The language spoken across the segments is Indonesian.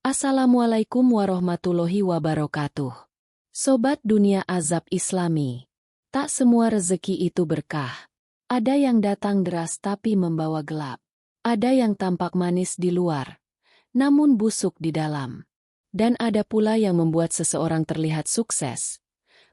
Assalamualaikum warahmatullahi wabarakatuh. Sobat Dunia Azab Islami. Tak semua rezeki itu berkah. Ada yang datang deras tapi membawa gelap. Ada yang tampak manis di luar, namun busuk di dalam. Dan ada pula yang membuat seseorang terlihat sukses,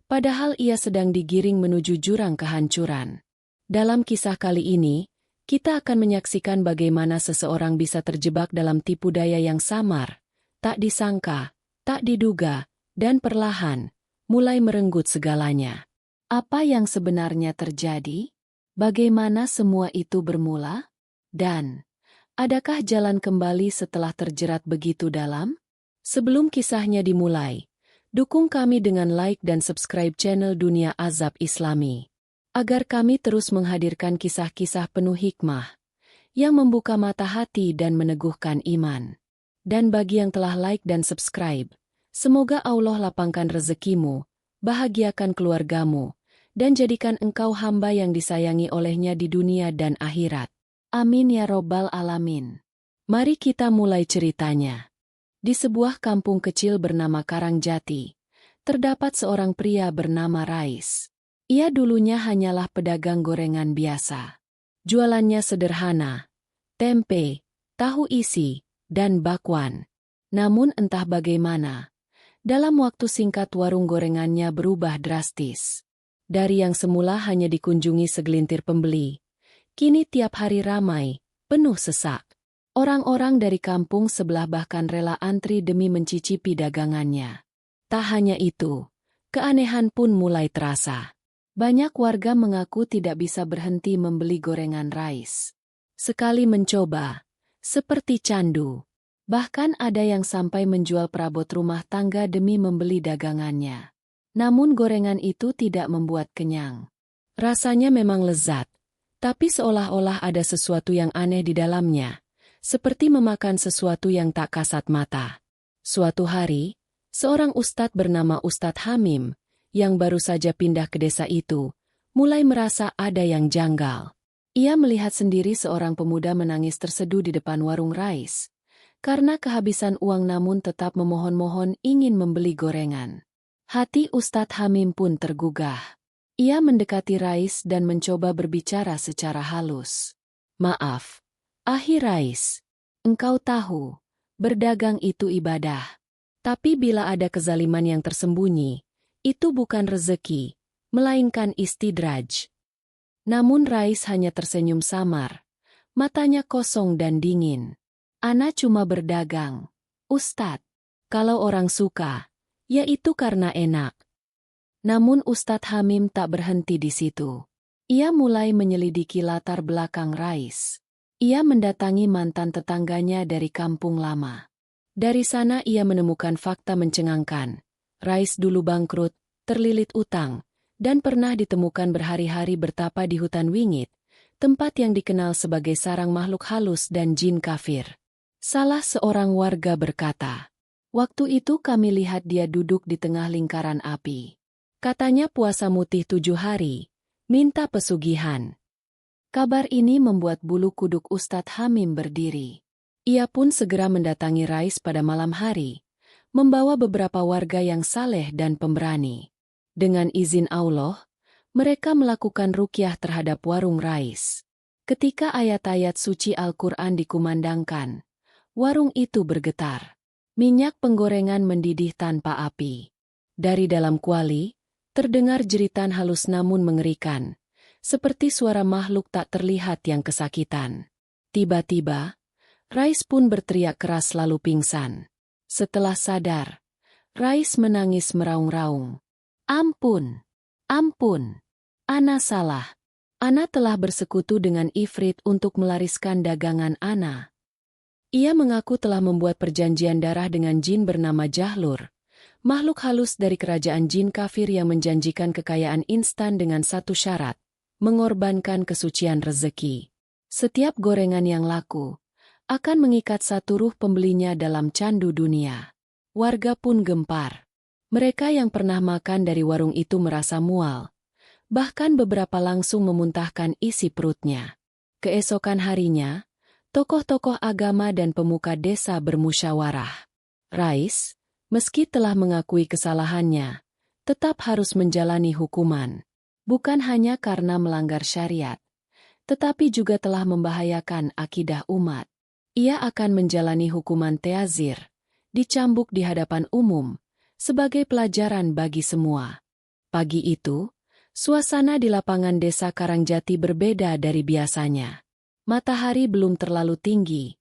padahal ia sedang digiring menuju jurang kehancuran. Dalam kisah kali ini, kita akan menyaksikan bagaimana seseorang bisa terjebak dalam tipu daya yang samar, tak disangka, tak diduga, dan perlahan mulai merenggut segalanya. Apa yang sebenarnya terjadi? Bagaimana semua itu bermula? Dan adakah jalan kembali setelah terjerat begitu dalam? Sebelum kisahnya dimulai, dukung kami dengan like dan subscribe channel Dunia Azab Islami, agar kami terus menghadirkan kisah-kisah penuh hikmah yang membuka mata hati dan meneguhkan iman. Dan bagi yang telah like dan subscribe, semoga Allah lapangkan rezekimu, bahagiakan keluargamu, dan jadikan engkau hamba yang disayangi olehnya di dunia dan akhirat. Amin ya robbal alamin. Mari kita mulai ceritanya. Di sebuah kampung kecil bernama Karangjati, terdapat seorang pria bernama Rais. Ia dulunya hanyalah pedagang gorengan biasa. Jualannya sederhana, tempe, tahu isi, dan bakwan. Namun entah bagaimana, dalam waktu singkat warung gorengannya berubah drastis. Dari yang semula hanya dikunjungi segelintir pembeli, kini tiap hari ramai, penuh sesak. Orang-orang dari kampung sebelah bahkan rela antri demi mencicipi dagangannya. Tak hanya itu, keanehan pun mulai terasa. Banyak warga mengaku tidak bisa berhenti membeli gorengan Rais. Sekali mencoba, seperti candu. Bahkan ada yang sampai menjual perabot rumah tangga demi membeli dagangannya. Namun gorengan itu tidak membuat kenyang. Rasanya memang lezat, tapi seolah-olah ada sesuatu yang aneh di dalamnya, seperti memakan sesuatu yang tak kasat mata. Suatu hari, seorang ustadz bernama Ustadz Hamim, yang baru saja pindah ke desa itu, mulai merasa ada yang janggal. Ia melihat sendiri seorang pemuda menangis terseduh di depan warung Rais, karena kehabisan uang namun tetap memohon-mohon ingin membeli gorengan. Hati Ustadz Hamim pun tergugah. Ia mendekati Rais dan mencoba berbicara secara halus. Maaf, Ahi Rais, engkau tahu, berdagang itu ibadah. Tapi bila ada kezaliman yang tersembunyi, itu bukan rezeki, melainkan istidraj. Namun Rais hanya tersenyum samar, matanya kosong dan dingin. Ana cuma berdagang, Ustadz. Kalau orang suka, ya itu karena enak. Namun Ustadz Hamim tak berhenti di situ. Ia mulai menyelidiki latar belakang Rais. Ia mendatangi mantan tetangganya dari kampung lama. Dari sana ia menemukan fakta mencengangkan. Rais dulu bangkrut, terlilit utang, dan pernah ditemukan berhari-hari bertapa di hutan wingit, tempat yang dikenal sebagai sarang makhluk halus dan jin kafir. Salah seorang warga berkata, "Waktu itu kami lihat dia duduk di tengah lingkaran api. Katanya puasa mutih 7 hari, minta pesugihan." Kabar ini membuat bulu kuduk Ustadz Hamim berdiri. Ia pun segera mendatangi Rais pada malam hari, membawa beberapa warga yang saleh dan pemberani. Dengan izin Allah, mereka melakukan ruqyah terhadap warung Rais. Ketika ayat-ayat suci Al-Quran dikumandangkan, warung itu bergetar. Minyak penggorengan mendidih tanpa api. Dari dalam kuali, terdengar jeritan halus namun mengerikan, seperti suara makhluk tak terlihat yang kesakitan. Tiba-tiba, Rais pun berteriak keras lalu pingsan. Setelah sadar, Rais menangis meraung-raung. "Ampun, ampun, Ana salah. Ana telah bersekutu dengan Ifrit untuk melariskan dagangan Ana." Ia mengaku telah membuat perjanjian darah dengan jin bernama Jahlur, makhluk halus dari kerajaan jin kafir yang menjanjikan kekayaan instan dengan satu syarat, mengorbankan kesucian rezeki. Setiap gorengan yang laku akan mengikat satu ruh pembelinya dalam candu dunia. Warga pun gempar. Mereka yang pernah makan dari warung itu merasa mual. Bahkan beberapa langsung memuntahkan isi perutnya. Keesokan harinya, tokoh-tokoh agama dan pemuka desa bermusyawarah. Rais, meski telah mengakui kesalahannya, tetap harus menjalani hukuman. Bukan hanya karena melanggar syariat, tetapi juga telah membahayakan akidah umat. Ia akan menjalani hukuman ta'zir, dicambuk di hadapan umum, sebagai pelajaran bagi semua. Pagi itu, suasana di lapangan desa Karangjati berbeda dari biasanya. Matahari belum terlalu tinggi,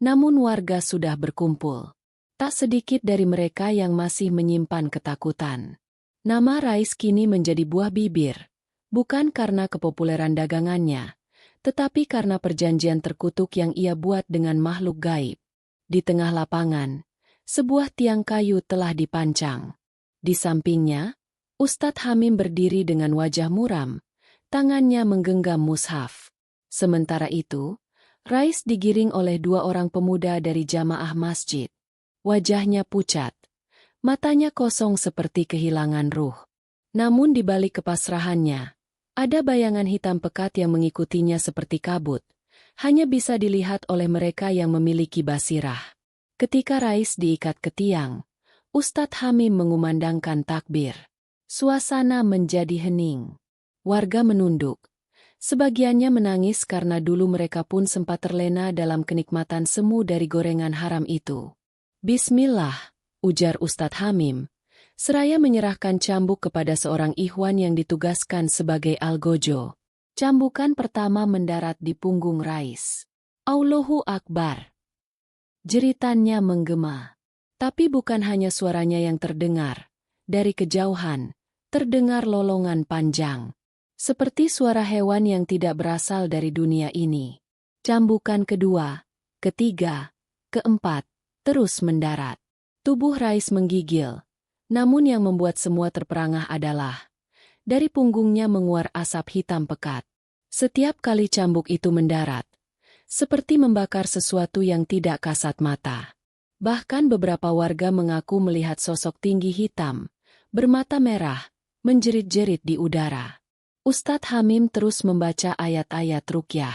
namun warga sudah berkumpul. Tak sedikit dari mereka yang masih menyimpan ketakutan. Nama Rais kini menjadi buah bibir, bukan karena kepopuleran dagangannya, tetapi karena perjanjian terkutuk yang ia buat dengan makhluk gaib. Di tengah lapangan, sebuah tiang kayu telah dipancang. Di sampingnya, Ustadz Hamim berdiri dengan wajah muram, tangannya menggenggam mushaf. Sementara itu, Rais digiring oleh dua orang pemuda dari jamaah masjid. Wajahnya pucat, matanya kosong seperti kehilangan ruh. Namun di balik kepasrahannya, ada bayangan hitam pekat yang mengikutinya seperti kabut. Hanya bisa dilihat oleh mereka yang memiliki basirah. Ketika Rais diikat ke tiang, Ustadz Hamim mengumandangkan takbir. Suasana menjadi hening. Warga menunduk. Sebagiannya menangis karena dulu mereka pun sempat terlena dalam kenikmatan semu dari gorengan haram itu. Bismillah, ujar Ustadz Hamim, seraya menyerahkan cambuk kepada seorang ikhwan yang ditugaskan sebagai algojo. Cambukan pertama mendarat di punggung Rais. Allahu Akbar. Jeritannya menggema. Tapi bukan hanya suaranya yang terdengar. Dari kejauhan, terdengar lolongan panjang. Seperti suara hewan yang tidak berasal dari dunia ini. Cambukan kedua, ketiga, keempat, terus mendarat. Tubuh Rais menggigil. Namun yang membuat semua terperangah adalah dari punggungnya menguar asap hitam pekat. Setiap kali cambuk itu mendarat, seperti membakar sesuatu yang tidak kasat mata. Bahkan beberapa warga mengaku melihat sosok tinggi hitam, bermata merah, menjerit-jerit di udara. Ustadz Hamim terus membaca ayat-ayat ruqyah.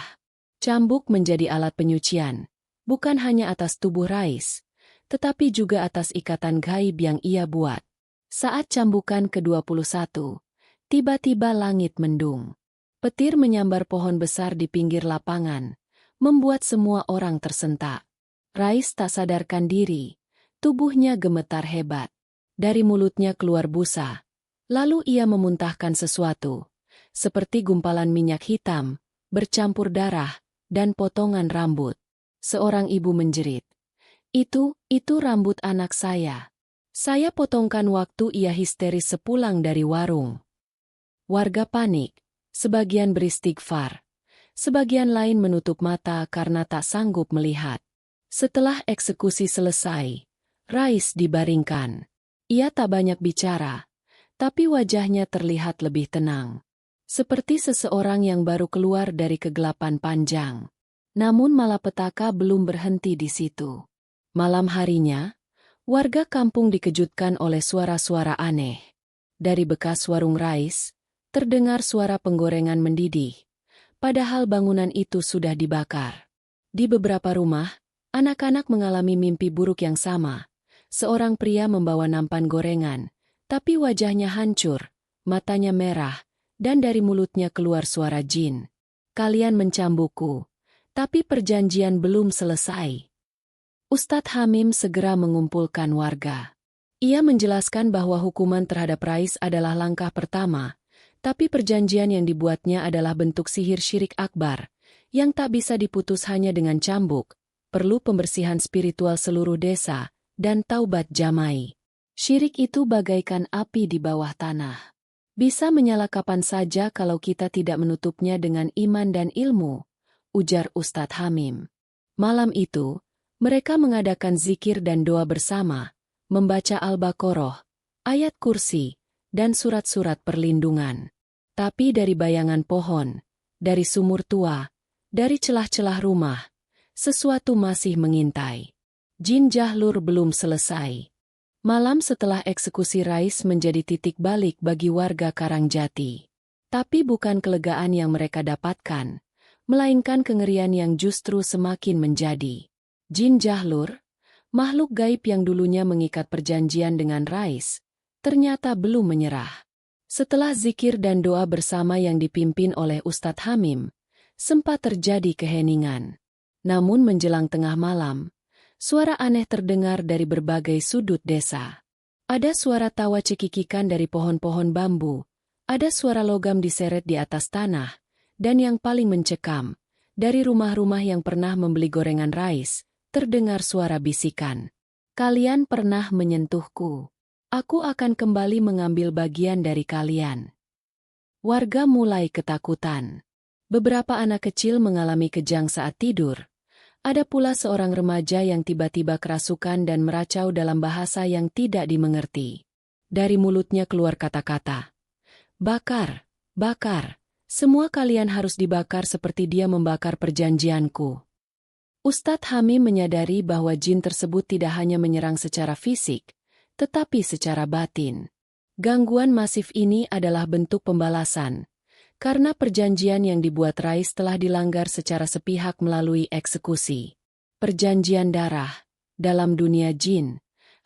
Cambuk menjadi alat penyucian, bukan hanya atas tubuh Rais, tetapi juga atas ikatan gaib yang ia buat. Saat cambukan ke-21, tiba-tiba langit mendung. Petir menyambar pohon besar di pinggir lapangan, membuat semua orang tersentak. Rais tak sadarkan diri, tubuhnya gemetar hebat. Dari mulutnya keluar busa, lalu ia memuntahkan sesuatu, seperti gumpalan minyak hitam, bercampur darah, dan potongan rambut. Seorang ibu menjerit. Itu rambut anak saya. Saya potongkan waktu ia histeris sepulang dari warung. Warga panik, sebagian beristighfar, sebagian lain menutup mata karena tak sanggup melihat. Setelah eksekusi selesai, Rais dibaringkan. Ia tak banyak bicara, tapi wajahnya terlihat lebih tenang. Seperti seseorang yang baru keluar dari kegelapan panjang. Namun malapetaka belum berhenti di situ. Malam harinya, warga kampung dikejutkan oleh suara-suara aneh. Dari bekas warung Rais, terdengar suara penggorengan mendidih, padahal bangunan itu sudah dibakar. Di beberapa rumah, anak-anak mengalami mimpi buruk yang sama. Seorang pria membawa nampan gorengan, tapi wajahnya hancur, matanya merah, dan dari mulutnya keluar suara jin. Kalian mencambukku, tapi perjanjian belum selesai. Ustadz Hamim segera mengumpulkan warga. Ia menjelaskan bahwa hukuman terhadap Rais adalah langkah pertama, tapi perjanjian yang dibuatnya adalah bentuk sihir syirik akbar, yang tak bisa diputus hanya dengan cambuk, perlu pembersihan spiritual seluruh desa, dan taubat jamai. Syirik itu bagaikan api di bawah tanah. Bisa menyala kapan saja kalau kita tidak menutupnya dengan iman dan ilmu, ujar Ustadz Hamim. Malam itu, mereka mengadakan zikir dan doa bersama, membaca Al-Baqarah, ayat kursi, dan surat-surat perlindungan. Tapi dari bayangan pohon, dari sumur tua, dari celah-celah rumah, sesuatu masih mengintai. Jin Jahlur belum selesai. Malam setelah eksekusi Rais menjadi titik balik bagi warga Karangjati. Tapi bukan kelegaan yang mereka dapatkan, melainkan kengerian yang justru semakin menjadi. Jin Jahlur, Makhluk gaib yang dulunya mengikat perjanjian dengan Rais, ternyata belum menyerah. Setelah zikir dan doa bersama yang dipimpin oleh Ustadz Hamim, sempat terjadi keheningan. Namun menjelang tengah malam, suara aneh terdengar dari berbagai sudut desa. Ada suara tawa cekikikan dari pohon-pohon bambu, ada suara logam diseret di atas tanah, dan yang paling mencekam, dari rumah-rumah yang pernah membeli gorengan Rais, terdengar suara bisikan. Kalian pernah menyentuhku. Aku akan kembali mengambil bagian dari kalian. Warga mulai ketakutan. Beberapa anak kecil mengalami kejang saat tidur. Ada pula seorang remaja yang tiba-tiba kerasukan dan meracau dalam bahasa yang tidak dimengerti. Dari mulutnya keluar kata-kata, "Bakar, bakar, semua kalian harus dibakar seperti dia membakar perjanjianku." Ustadz Hamim menyadari bahwa jin tersebut tidak hanya menyerang secara fisik, tetapi secara batin. Gangguan masif ini adalah bentuk pembalasan, karena perjanjian yang dibuat Rais telah dilanggar secara sepihak melalui eksekusi. Perjanjian darah, dalam dunia jin,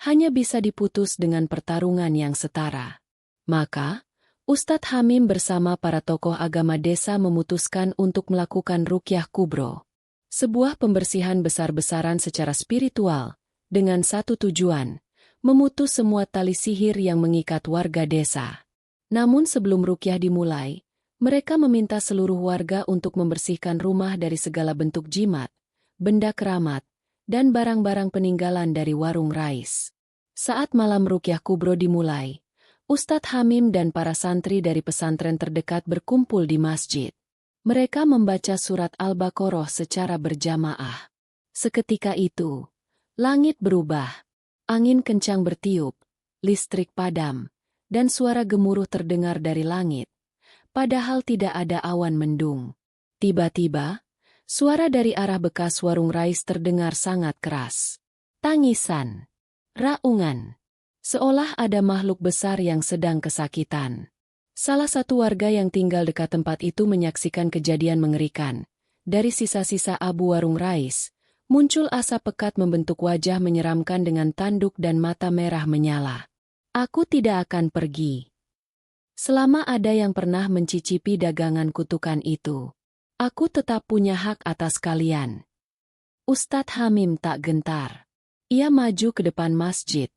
hanya bisa diputus dengan pertarungan yang setara. Maka, Ustadz Hamim bersama para tokoh agama desa memutuskan untuk melakukan ruqyah kubro. Sebuah pembersihan besar-besaran secara spiritual, dengan satu tujuan, memutus semua tali sihir yang mengikat warga desa. Namun sebelum ruqyah dimulai, mereka meminta seluruh warga untuk membersihkan rumah dari segala bentuk jimat, benda keramat, dan barang-barang peninggalan dari warung Rais. Saat malam ruqyah kubro dimulai, Ustadz Hamim dan para santri dari pesantren terdekat berkumpul di masjid. Mereka membaca surat Al-Baqarah secara berjamaah. Seketika itu, langit berubah. Angin kencang bertiup, listrik padam, dan suara gemuruh terdengar dari langit. Padahal tidak ada awan mendung. Tiba-tiba, suara dari arah bekas warung Rais terdengar sangat keras. Tangisan, raungan, seolah ada makhluk besar yang sedang kesakitan. Salah satu warga yang tinggal dekat tempat itu menyaksikan kejadian mengerikan. Dari sisa-sisa abu warung Rais, muncul asap pekat membentuk wajah menyeramkan dengan tanduk dan mata merah menyala. Aku tidak akan pergi selama ada yang pernah mencicipi dagangan kutukan itu. Aku tetap punya hak atas kalian. Ustadz Hamim tak gentar. Ia maju ke depan masjid,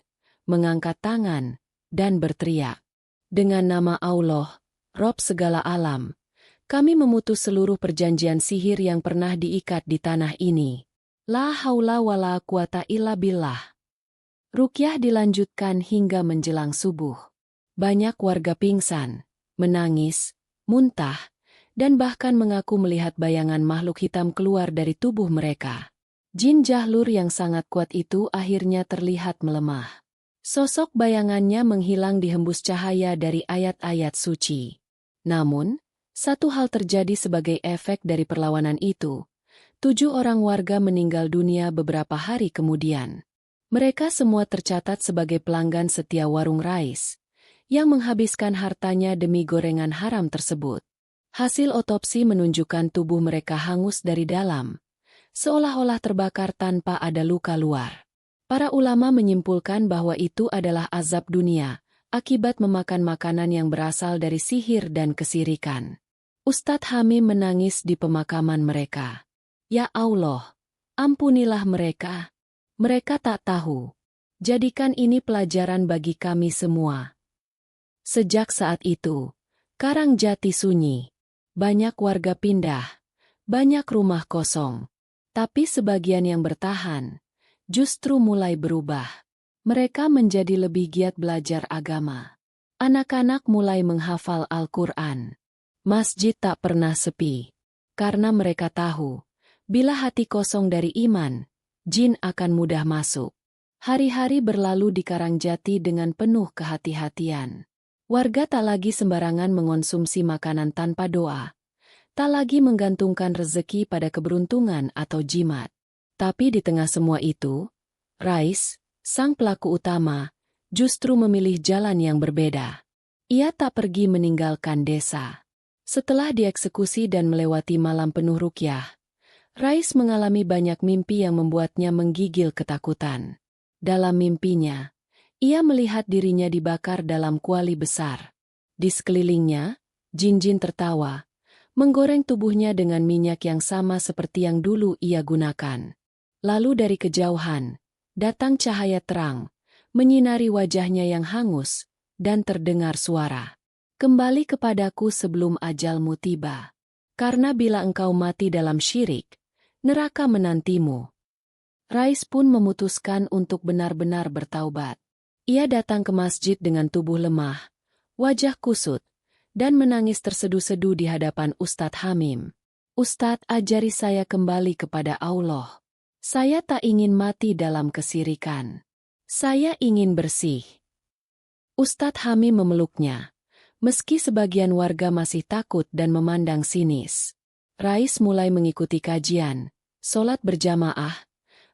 mengangkat tangan, dan berteriak. Dengan nama Allah, Rob segala alam, kami memutus seluruh perjanjian sihir yang pernah diikat di tanah ini. La haula wala quwata illa billah. Ruqyah dilanjutkan hingga menjelang subuh. Banyak warga pingsan, menangis, muntah, dan bahkan mengaku melihat bayangan makhluk hitam keluar dari tubuh mereka. Jin jahlur yang sangat kuat itu akhirnya terlihat melemah. Sosok bayangannya menghilang dihembus cahaya dari ayat-ayat suci. Namun, satu hal terjadi sebagai efek dari perlawanan itu. 7 orang warga meninggal dunia beberapa hari kemudian. Mereka semua tercatat sebagai pelanggan setia warung Rais, yang menghabiskan hartanya demi gorengan haram tersebut. Hasil otopsi menunjukkan tubuh mereka hangus dari dalam, seolah-olah terbakar tanpa ada luka luar. Para ulama menyimpulkan bahwa itu adalah azab dunia, akibat memakan makanan yang berasal dari sihir dan kesirikan. Ustadz Hamim menangis di pemakaman mereka. Ya Allah, ampunilah mereka. Mereka tak tahu. Jadikan ini pelajaran bagi kami semua. Sejak saat itu, Karangjati sunyi. Banyak warga pindah. Banyak rumah kosong. Tapi sebagian yang bertahan, justru mulai berubah. Mereka menjadi lebih giat belajar agama. Anak-anak mulai menghafal Al-Quran. Masjid tak pernah sepi. Karena mereka tahu, bila hati kosong dari iman, jin akan mudah masuk. Hari-hari berlalu di Karangjati dengan penuh kehati-hatian. Warga tak lagi sembarangan mengonsumsi makanan tanpa doa. Tak lagi menggantungkan rezeki pada keberuntungan atau jimat. Tapi di tengah semua itu, Rais, sang pelaku utama, justru memilih jalan yang berbeda. Ia tak pergi meninggalkan desa. Setelah dieksekusi dan melewati malam penuh ruqyah, Rais mengalami banyak mimpi yang membuatnya menggigil ketakutan. Dalam mimpinya, ia melihat dirinya dibakar dalam kuali besar. Di sekelilingnya, jin-jin tertawa, menggoreng tubuhnya dengan minyak yang sama seperti yang dulu ia gunakan. Lalu dari kejauhan, datang cahaya terang, menyinari wajahnya yang hangus, dan terdengar suara. Kembali kepadaku sebelum ajalmu tiba. Karena bila engkau mati dalam syirik, neraka menantimu. Rais pun memutuskan untuk benar-benar bertaubat. Ia datang ke masjid dengan tubuh lemah, wajah kusut, dan menangis terseduh-seduh di hadapan Ustadz Hamim. Ustadz, ajari saya kembali kepada Allah. Saya tak ingin mati dalam kesirikan. Saya ingin bersih. Ustadz Hamim memeluknya, meski sebagian warga masih takut dan memandang sinis. Rais mulai mengikuti kajian, sholat berjamaah,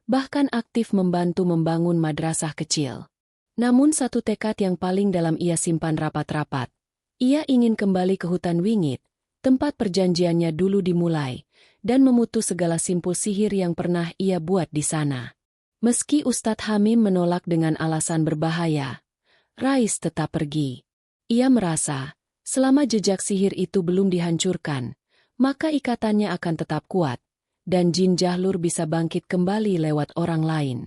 bahkan aktif membantu membangun madrasah kecil. Namun satu tekad yang paling dalam ia simpan rapat-rapat. Ia ingin kembali ke hutan wingit, tempat perjanjiannya dulu dimulai, dan memutus segala simpul sihir yang pernah ia buat di sana. Meski Ustadz Hamim menolak dengan alasan berbahaya, Rais tetap pergi. Ia merasa, selama jejak sihir itu belum dihancurkan, maka ikatannya akan tetap kuat, dan jin jahlur bisa bangkit kembali lewat orang lain.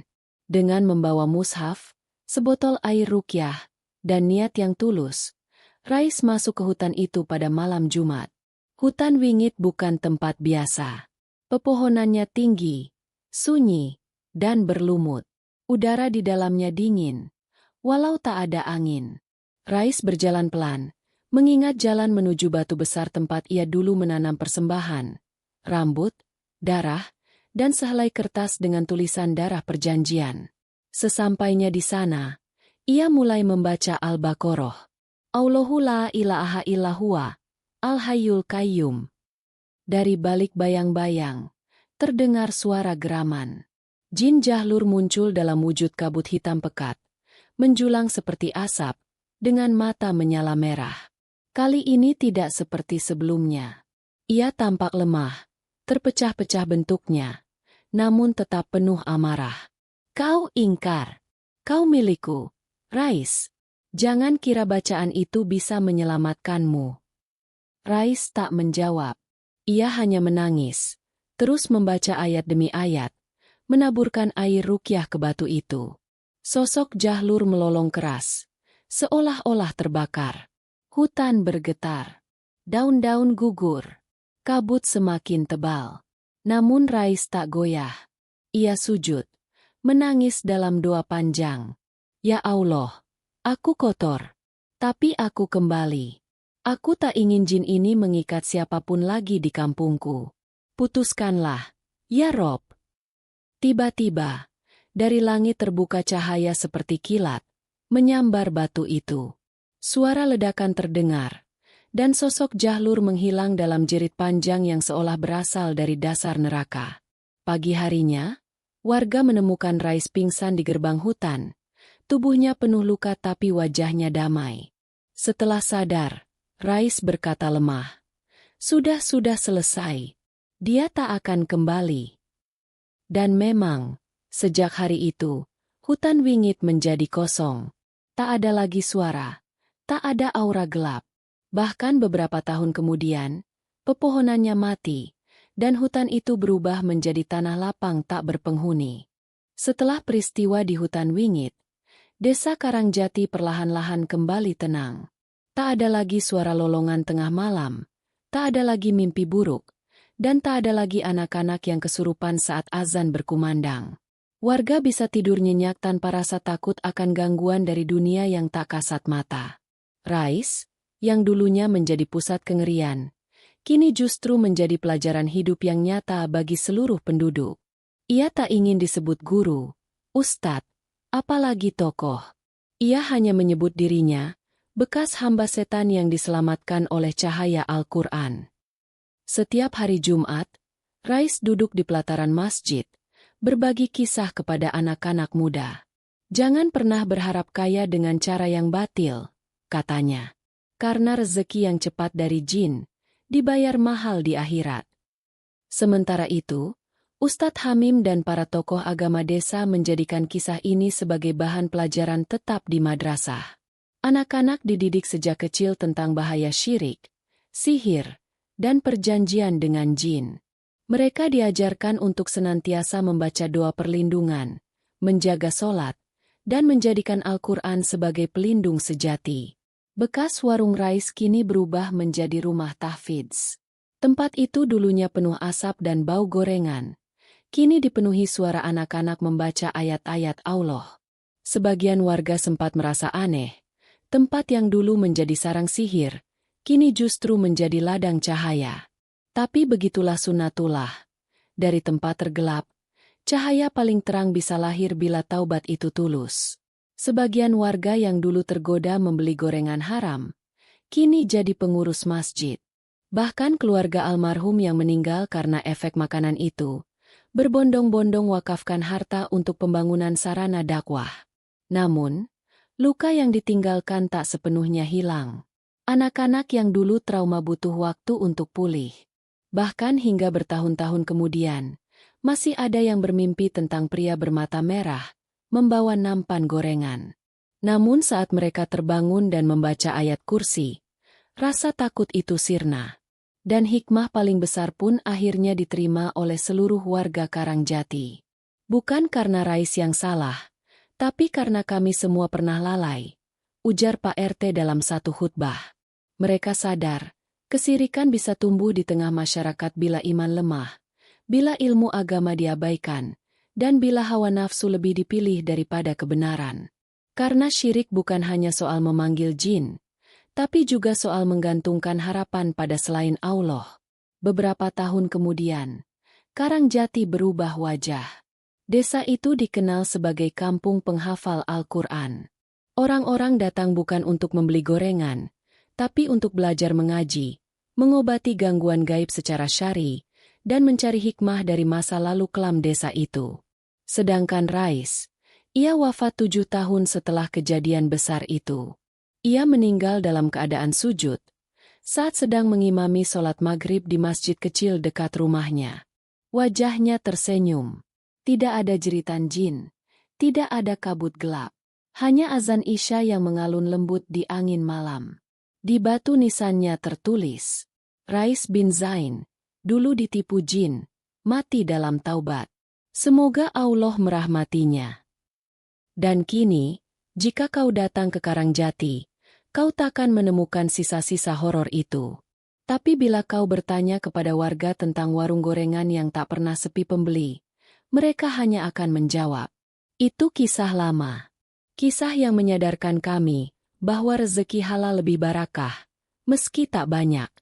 Dengan membawa mushaf, sebotol air ruqyah, dan niat yang tulus, Rais masuk ke hutan itu pada malam Jumat. Hutan wingit bukan tempat biasa. Pepohonannya tinggi, sunyi, dan berlumut. Udara di dalamnya dingin, walau tak ada angin. Rais berjalan pelan, mengingat jalan menuju batu besar tempat ia dulu menanam persembahan, rambut, darah, dan sehelai kertas dengan tulisan darah perjanjian. Sesampainya di sana, ia mulai membaca Al-Baqarah. Allahu la ilaha illa huwa, Al-Hayyul Qayyum. Dari balik bayang-bayang, terdengar suara geraman. Jin jahlur muncul dalam wujud kabut hitam pekat, menjulang seperti asap, dengan mata menyala merah. Kali ini tidak seperti sebelumnya. Ia tampak lemah, terpecah-pecah bentuknya, namun tetap penuh amarah. Kau ingkar. Kau milikku, Rais. Jangan kira bacaan itu bisa menyelamatkanmu. Rais tak menjawab. Ia hanya menangis, terus membaca ayat demi ayat, menaburkan air ruqyah ke batu itu. Sosok jahlur melolong keras, seolah-olah terbakar. Hutan bergetar. Daun-daun gugur. Kabut semakin tebal. Namun Rais tak goyah. Ia sujud, menangis dalam doa panjang. Ya Allah, aku kotor, tapi aku kembali. Aku tak ingin jin ini mengikat siapapun lagi di kampungku. Putuskanlah, ya Rob. Tiba-tiba, dari langit terbuka cahaya seperti kilat, menyambar batu itu. Suara ledakan terdengar, dan sosok jahlur menghilang dalam jerit panjang yang seolah berasal dari dasar neraka. Pagi harinya, warga menemukan Rais pingsan di gerbang hutan. Tubuhnya penuh luka tapi wajahnya damai. Setelah sadar, Rais berkata lemah, Sudah selesai. Dia tak akan kembali. Dan memang, sejak hari itu, hutan wingit menjadi kosong. Tak ada lagi suara, tak ada aura gelap. Bahkan beberapa tahun kemudian, pepohonannya mati, dan hutan itu berubah menjadi tanah lapang tak berpenghuni. Setelah peristiwa di hutan wingit, Desa Karangjati perlahan-lahan kembali tenang. Tak ada lagi suara lolongan tengah malam, tak ada lagi mimpi buruk, dan tak ada lagi anak-anak yang kesurupan saat azan berkumandang. Warga bisa tidur nyenyak tanpa rasa takut akan gangguan dari dunia yang tak kasat mata. Rais, yang dulunya menjadi pusat kengerian, kini justru menjadi pelajaran hidup yang nyata bagi seluruh penduduk. Ia tak ingin disebut guru, ustadz, apalagi tokoh. Ia hanya menyebut dirinya bekas hamba setan yang diselamatkan oleh cahaya Al-Quran. Setiap hari Jumat, Rais duduk di pelataran masjid, berbagi kisah kepada anak-anak muda. Jangan pernah berharap kaya dengan cara yang batil, katanya. Karena rezeki yang cepat dari jin, dibayar mahal di akhirat. Sementara itu, Ustadz Hamim dan para tokoh agama desa menjadikan kisah ini sebagai bahan pelajaran tetap di madrasah. Anak-anak dididik sejak kecil tentang bahaya syirik, sihir, dan perjanjian dengan jin. Mereka diajarkan untuk senantiasa membaca doa perlindungan, menjaga sholat, dan menjadikan Al-Quran sebagai pelindung sejati. Bekas warung Rais kini berubah menjadi rumah tahfidz. Tempat itu dulunya penuh asap dan bau gorengan. Kini dipenuhi suara anak-anak membaca ayat-ayat Allah. Sebagian warga sempat merasa aneh. Tempat yang dulu menjadi sarang sihir, kini justru menjadi ladang cahaya. Tapi begitulah sunnatullah. Dari tempat tergelap, cahaya paling terang bisa lahir bila taubat itu tulus. Sebagian warga yang dulu tergoda membeli gorengan haram, kini jadi pengurus masjid. Bahkan keluarga almarhum yang meninggal karena efek makanan itu, berbondong-bondong wakafkan harta untuk pembangunan sarana dakwah. Namun, luka yang ditinggalkan tak sepenuhnya hilang. Anak-anak yang dulu trauma butuh waktu untuk pulih. Bahkan hingga bertahun-tahun kemudian, masih ada yang bermimpi tentang pria bermata merah, membawa nampan gorengan. Namun saat mereka terbangun dan membaca ayat kursi, rasa takut itu sirna. Dan hikmah paling besar pun akhirnya diterima oleh seluruh warga Karangjati. Bukan karena Rais yang salah, tapi karena kami semua pernah lalai, ujar Pak RT dalam satu khutbah. Mereka sadar, kesirikan bisa tumbuh di tengah masyarakat bila iman lemah, bila ilmu agama diabaikan, dan bila hawa nafsu lebih dipilih daripada kebenaran. Karena syirik bukan hanya soal memanggil jin, tapi juga soal menggantungkan harapan pada selain Allah. Beberapa tahun kemudian, Karangjati berubah wajah. Desa itu dikenal sebagai kampung penghafal Al-Quran. Orang-orang datang bukan untuk membeli gorengan, tapi untuk belajar mengaji, mengobati gangguan gaib secara syar'i, dan mencari hikmah dari masa lalu kelam desa itu. Sedangkan Rais, ia wafat 7 tahun setelah kejadian besar itu. Ia meninggal dalam keadaan sujud, saat sedang mengimami sholat maghrib di masjid kecil dekat rumahnya. Wajahnya tersenyum. Tidak ada jeritan jin, tidak ada kabut gelap. Hanya azan Isya yang mengalun lembut di angin malam. Di batu nisannya tertulis, Rais bin Zain, dulu ditipu jin, mati dalam taubat. Semoga Allah merahmatinya. Dan kini, jika kau datang ke Karangjati, kau takkan menemukan sisa-sisa horor itu. Tapi bila kau bertanya kepada warga tentang warung gorengan yang tak pernah sepi pembeli, mereka hanya akan menjawab, itu kisah lama. Kisah yang menyadarkan kami bahwa rezeki halal lebih barakah, meski tak banyak.